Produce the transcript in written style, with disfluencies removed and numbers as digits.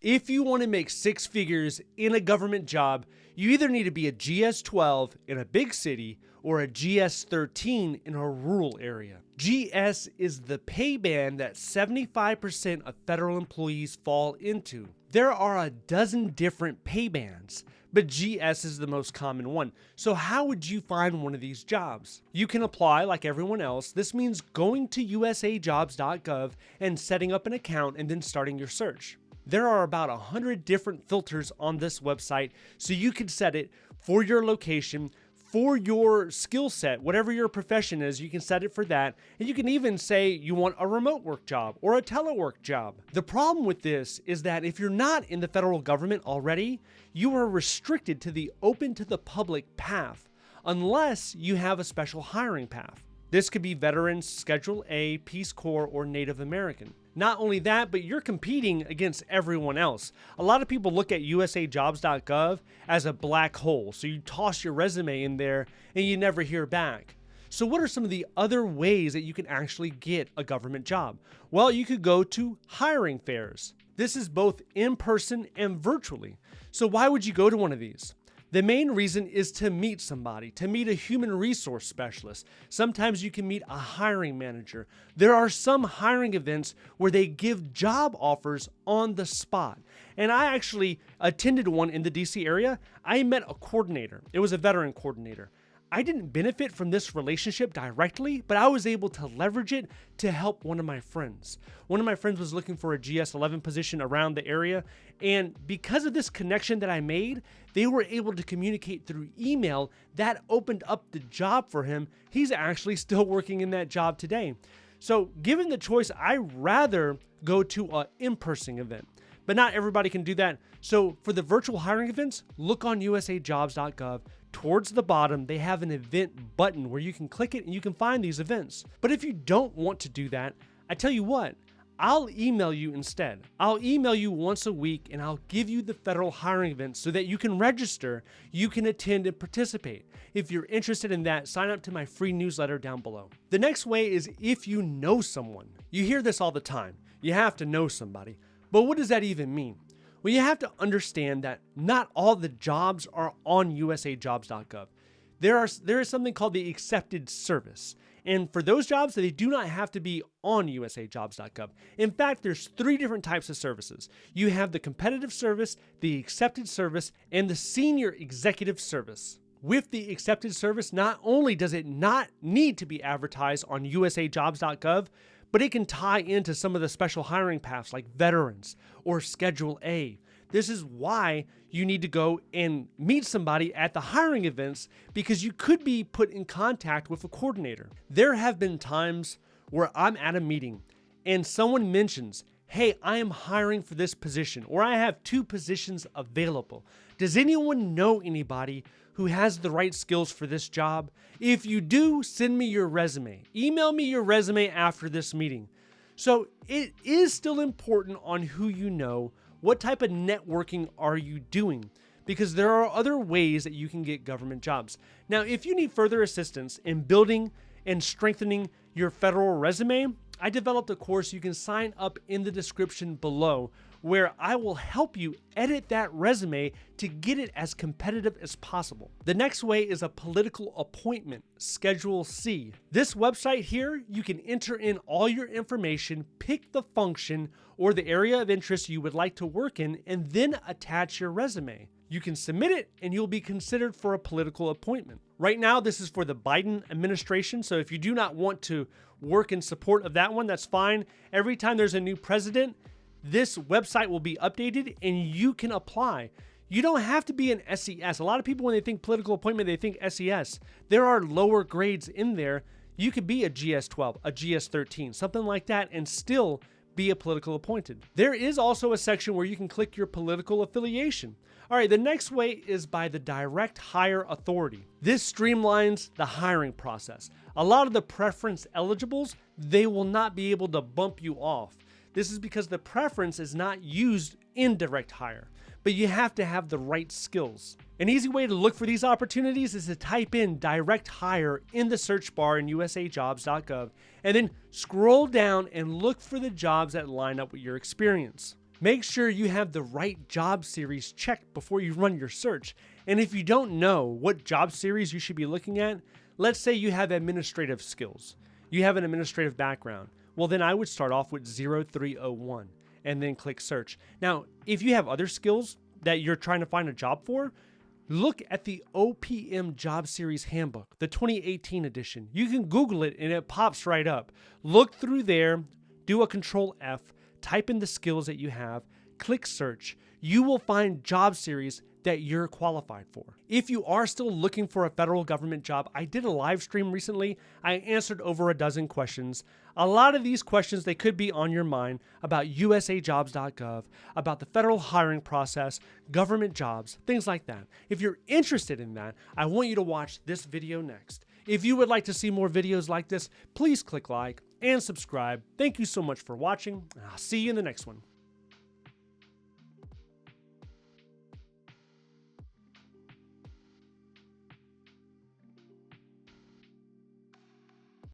If you want to make six figures in a government job, you either need to be a GS-12 in a big city or a GS-13 in a rural area. GS is the pay band that 75% of federal employees fall into. There are a dozen different pay bands, but GS is the most common one. So how would you find one of these jobs? You can apply like everyone else. This means going to USAJobs.gov and setting up an account and then starting your search. There are about 100 different filters on this website, so you can set it for your location, for your skill set, whatever your profession is, you can set it for that. And you can even say you want a remote work job or a telework job. The problem with this is that if you're not in the federal government already, you are restricted to the open to the public path, unless you have a special hiring path. This could be veterans, Schedule A, Peace Corps, or Native American. Not only that, but you're competing against everyone else. A lot of people look at USAJobs.gov as a black hole, so you toss your resume in there and you never hear back. So what are some of the other ways that you can actually get a government job? Well, you could go to hiring fairs. This is both in person and virtually. So why would you go to one of these? The main reason is to meet somebody, to meet a human resource specialist. Sometimes you can meet a hiring manager. There are some hiring events where they give job offers on the spot. And I actually attended one in the DC area. I met a coordinator. It was a veteran coordinator. I didn't benefit from this relationship directly, but I was able to leverage it to help one of my friends. One of my friends was looking for a GS-11 position around the area, and because of this connection that I made, they were able to communicate through email. That opened up the job for him. He's actually still working in that job today. So given the choice, I'd rather go to an in-person event, but not everybody can do that. So for the virtual hiring events, look on USAJobs.gov. Towards the bottom, they have an event button where you can click it and you can find these events. But if you don't want to do that, I tell you what, I'll email you instead. I'll email you once a week and I'll give you the federal hiring events so that you can register, you can attend and participate. If you're interested in that, sign up to my free newsletter down below. The next way is if you know someone. You hear this all the time. You have to know somebody. But what does that even mean? Well, you have to understand that not all the jobs are on USAJobs.gov. There is something called the accepted service. And for those jobs, they do not have to be on USAJobs.gov. In fact, there's three different types of services. You have the competitive service, the accepted service, and the senior executive service. With the accepted service, not only does it not need to be advertised on USAJobs.gov, but it can tie into some of the special hiring paths like veterans or Schedule A. This is why you need to go and meet somebody at the hiring events, because you could be put in contact with a coordinator. There have been times where I'm at a meeting and someone mentions, hey, I am hiring for this position, or I have 2 positions available. Does anyone know anybody who has the right skills for this job? If you do, send me your resume. Email me your resume after this meeting. So it is still important on who you know. What type of networking are you doing? Because there are other ways that you can get government jobs. Now, if you need further assistance in building and strengthening your federal resume, I developed a course you can sign up in the description below, where I will help you edit that resume to get it as competitive as possible. The next way is a political appointment, Schedule C. This website here, you can enter in all your information, pick the function or the area of interest you would like to work in, and then attach your resume. You can submit it and you'll be considered for a political appointment. Right now, this is for the Biden administration, so if you do not want to work in support of that one, that's fine. Every time there's a new president, this website will be updated and you can apply. You don't have to be an SES. A lot of people, when they think political appointment, they think SES. There are lower grades in there. You could be a GS-12, a GS-13, something like that, and still be a political appointed. There is also a section where you can click your political affiliation. All right, the next way is by the direct hire authority. This streamlines the hiring process. A lot of the preference eligibles, they will not be able to bump you off. This is because the preference is not used in direct hire, but you have to have the right skills. An easy way to look for these opportunities is to type in direct hire in the search bar in USAJobs.gov and then scroll down and look for the jobs that line up with your experience. Make sure you have the right job series checked before you run your search. And if you don't know what job series you should be looking at, let's say you have administrative skills. You have an administrative background. Well, then I would start off with 0301 and then click search. Now, if you have other skills that you're trying to find a job for, look at the OPM Job Series Handbook, the 2018 edition. You can Google it and it pops right up. Look through there, do a Control F, type in the skills that you have, click search. You will find job series that you're qualified for. If you are still looking for a federal government job, I did a live stream recently. I answered over a dozen questions. A lot of these questions, they could be on your mind about USAJobs.gov, about the federal hiring process, government jobs, things like that. If you're interested in that, I want you to watch this video next. If you would like to see more videos like this, please click like and subscribe. Thank you so much for watching, and I'll see you in the next one.